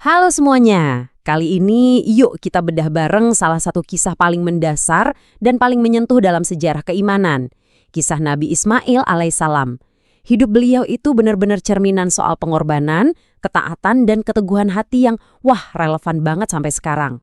Halo semuanya, kali ini yuk kita bedah bareng salah satu kisah paling mendasar dan paling menyentuh dalam sejarah keimanan. Kisah Nabi Ismail alaihissalam. Hidup beliau itu benar-benar cerminan soal pengorbanan, ketaatan, dan keteguhan hati yang relevan banget sampai sekarang.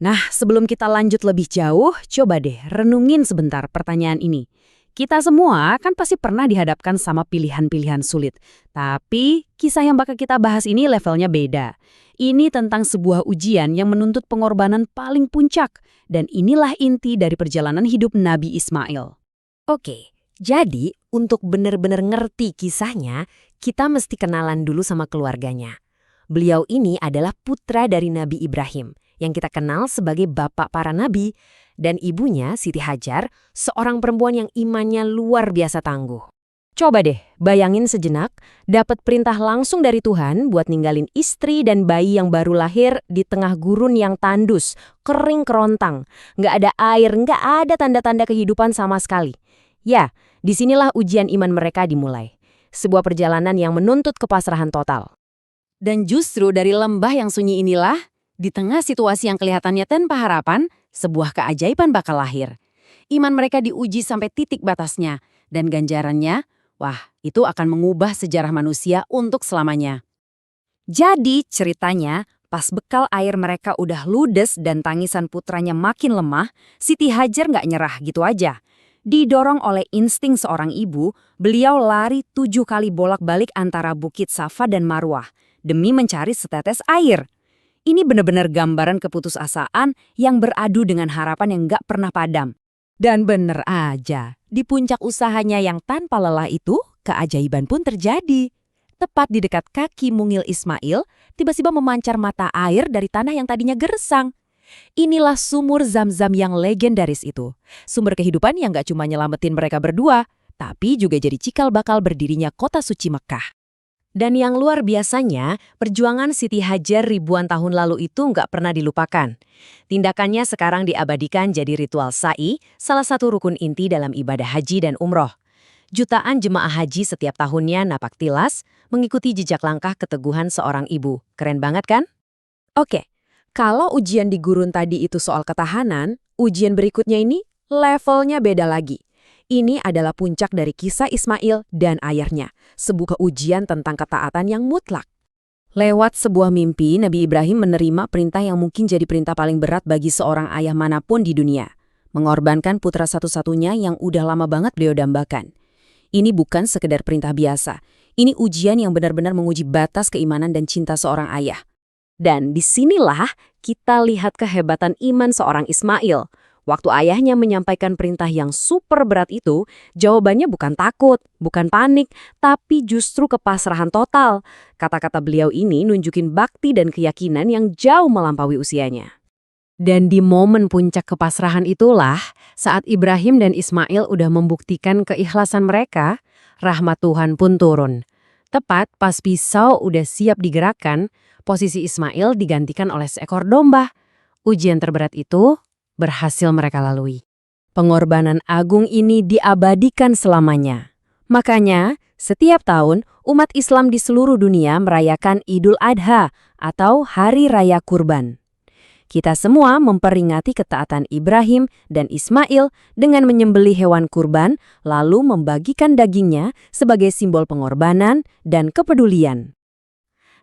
Nah, sebelum kita lanjut lebih jauh, coba deh renungin sebentar pertanyaan ini. Kita semua kan pasti pernah dihadapkan sama pilihan-pilihan sulit. Tapi kisah yang bakal kita bahas ini levelnya beda. Ini tentang sebuah ujian yang menuntut pengorbanan paling puncak. Dan inilah inti dari perjalanan hidup Nabi Ismail. Oke, jadi untuk benar-benar ngerti kisahnya, kita mesti kenalan dulu sama keluarganya. Beliau ini adalah putra dari Nabi Ibrahim, yang kita kenal sebagai bapak para nabi, dan ibunya, Siti Hajar, seorang perempuan yang imannya luar biasa tangguh. Coba deh, bayangin sejenak, dapat perintah langsung dari Tuhan buat ninggalin istri dan bayi yang baru lahir di tengah gurun yang tandus, kering kerontang. Nggak ada air, nggak ada tanda-tanda kehidupan sama sekali. Ya, disinilah ujian iman mereka dimulai. Sebuah perjalanan yang menuntut kepasrahan total. Dan justru dari lembah yang sunyi inilah, di tengah situasi yang kelihatannya tanpa harapan, sebuah keajaiban bakal lahir. Iman mereka diuji sampai titik batasnya, dan ganjarannya, itu akan mengubah sejarah manusia untuk selamanya. Jadi ceritanya, pas bekal air mereka udah ludes dan tangisan putranya makin lemah, Siti Hajar nggak nyerah gitu aja. Didorong oleh insting seorang ibu, beliau lari 7 kali bolak-balik antara Bukit Safa dan Marwah, demi mencari setetes air. Ini benar-benar gambaran keputusasaan yang beradu dengan harapan yang nggak pernah padam. Dan bener aja, di puncak usahanya yang tanpa lelah itu, keajaiban pun terjadi. Tepat di dekat kaki mungil Ismail, tiba-tiba memancar mata air dari tanah yang tadinya gersang. Inilah sumur Zam-Zam yang legendaris itu. Sumber kehidupan yang nggak cuma nyelamatin mereka berdua, tapi juga jadi cikal bakal berdirinya kota suci Mekkah. Dan yang luar biasanya, perjuangan Siti Hajar ribuan tahun lalu itu nggak pernah dilupakan. Tindakannya sekarang diabadikan jadi ritual sa'i, salah satu rukun inti dalam ibadah haji dan umroh. Jutaan jemaah haji setiap tahunnya napak tilas, mengikuti jejak langkah keteguhan seorang ibu. Keren banget kan? Oke, kalau ujian di gurun tadi itu soal ketahanan, ujian berikutnya ini levelnya beda lagi. Ini adalah puncak dari kisah Ismail dan ayahnya, sebuah ujian tentang ketaatan yang mutlak. Lewat sebuah mimpi, Nabi Ibrahim menerima perintah yang mungkin jadi perintah paling berat bagi seorang ayah manapun di dunia. Mengorbankan putra satu-satunya yang udah lama banget beliau dambakan. Ini bukan sekedar perintah biasa. Ini ujian yang benar-benar menguji batas keimanan dan cinta seorang ayah. Dan disinilah kita lihat kehebatan iman seorang Ismail. Waktu ayahnya menyampaikan perintah yang super berat itu, jawabannya bukan takut, bukan panik, tapi justru kepasrahan total. Kata-kata beliau ini nunjukin bakti dan keyakinan yang jauh melampaui usianya. Dan di momen puncak kepasrahan itulah, saat Ibrahim dan Ismail udah membuktikan keikhlasan mereka, rahmat Tuhan pun turun. Tepat pas pisau udah siap digerakkan, posisi Ismail digantikan oleh seekor domba. Ujian terberat itu berhasil mereka lalui. Pengorbanan agung ini diabadikan selamanya. Makanya, setiap tahun umat Islam di seluruh dunia merayakan Idul Adha atau Hari Raya Kurban. Kita semua memperingati ketaatan Ibrahim dan Ismail dengan menyembelih hewan kurban lalu membagikan dagingnya sebagai simbol pengorbanan dan kepedulian.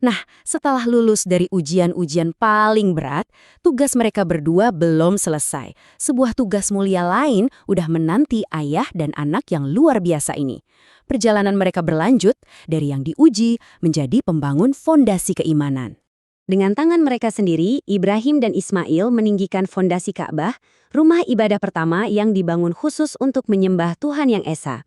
Nah, setelah lulus dari ujian-ujian paling berat, tugas mereka berdua belum selesai. Sebuah tugas mulia lain udah menanti ayah dan anak yang luar biasa ini. Perjalanan mereka berlanjut dari yang diuji menjadi pembangun fondasi keimanan. Dengan tangan mereka sendiri, Ibrahim dan Ismail meninggikan fondasi Ka'bah, rumah ibadah pertama yang dibangun khusus untuk menyembah Tuhan Yang Esa.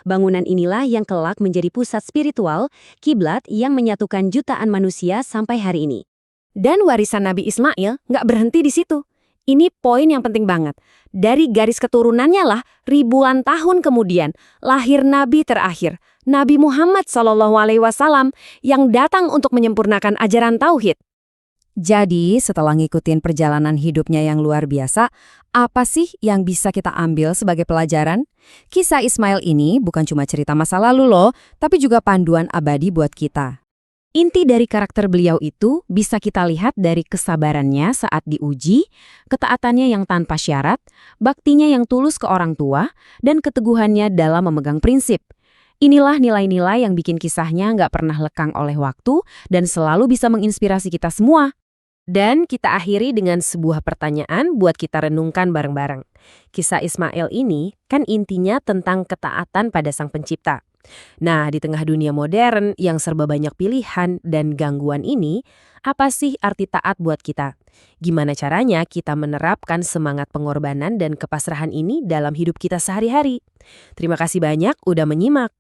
Bangunan inilah yang kelak menjadi pusat spiritual, kiblat yang menyatukan jutaan manusia sampai hari ini. Dan warisan Nabi Ismail nggak berhenti di situ. Ini poin yang penting banget. Dari garis keturunannya lah, ribuan tahun kemudian, lahir Nabi terakhir, Nabi Muhammad SAW, yang datang untuk menyempurnakan ajaran Tauhid. Jadi, setelah ngikutin perjalanan hidupnya yang luar biasa, apa sih yang bisa kita ambil sebagai pelajaran? Kisah Ismail ini bukan cuma cerita masa lalu loh, tapi juga panduan abadi buat kita. Inti dari karakter beliau itu bisa kita lihat dari kesabarannya saat diuji, ketaatannya yang tanpa syarat, baktinya yang tulus ke orang tua, dan keteguhannya dalam memegang prinsip. Inilah nilai-nilai yang bikin kisahnya nggak pernah lekang oleh waktu dan selalu bisa menginspirasi kita semua. Dan kita akhiri dengan sebuah pertanyaan buat kita renungkan bareng-bareng. Kisah Ismail ini kan intinya tentang ketaatan pada Sang Pencipta. Nah, di tengah dunia modern yang serba banyak pilihan dan gangguan ini, apa sih arti taat buat kita? Gimana caranya kita menerapkan semangat pengorbanan dan kepasrahan ini dalam hidup kita sehari-hari? Terima kasih banyak udah menyimak.